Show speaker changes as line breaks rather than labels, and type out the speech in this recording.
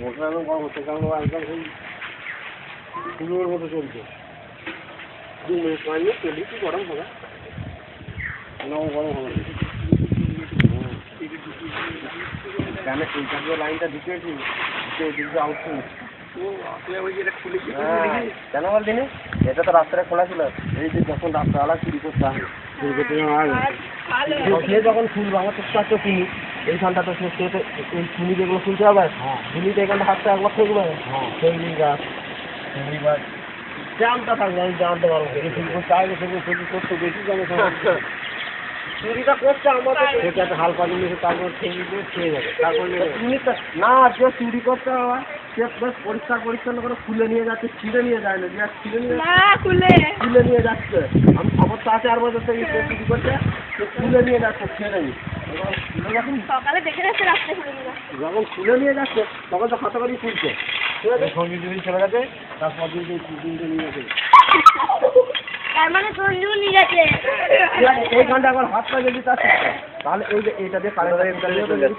Motor একদম গরম হচ্ছে, কারণ ও একদম সেই ফুলের মতো চলছে। 2 মিনিট সময় নিয়ে চলি, কি গরম হবে না, গরম হবে কেন এইটা দিয়ে লাইনটা ঢুকেছি, কিন্তু আউট কেন বল দিনে এটা তো রাস্তাটা খোলা ছিল, এই যে যখন রাস্তাওয়ালা চুরি করতে আসে সে যখন খুলবো আমার তো একটা চিনি এইখানটা তো সে চিনি যেগুলো খুলতে হবে, চিনিতে এখানটা হাতটা একবার থাকবে, চিংড়ি গাছ চিংড়ি গাছ জামটা থাকবে, আমি জানতে পারবো চাইলে সেগুলো চুরি করতে বেশি জানে চুরিটা করছে আমাদের সেটা একটা হালকা জিনিস, তারপর চিংড়ি দিয়ে খেয়ে যাবে, তারপর না যে চুরি করতে হবে সে বেশ পরিষ্কার পরিচ্ছন্ন করে খুলে নিয়ে যাচ্ছে, ছিঁড়ে নিয়ে যায় না, খুলে নিয়ে যাচ্ছে। আমি খবর তো আছে 4 বছর থেকে চুরি করছে, সে খুলে নিয়ে যাচ্ছে ছেড়ে নি,
সকালে দেখে যাচ্ছে রাস্তায় খুলে নিয়ে যাচ্ছে।
যখন খুলে নিয়ে যাচ্ছে তখন তো খাতা বাড়ি খুলছে, ঠিক আছে সঙ্গী যদি চলে গেছে তারপর দিনকে নিয়ে গেছে,
তার মানে সঞ্জু নিয়ে গেছে।
এইখানটা আবার হাতটা যদি তার তাহলে এই যে এইটা দিয়ে কারেন্ট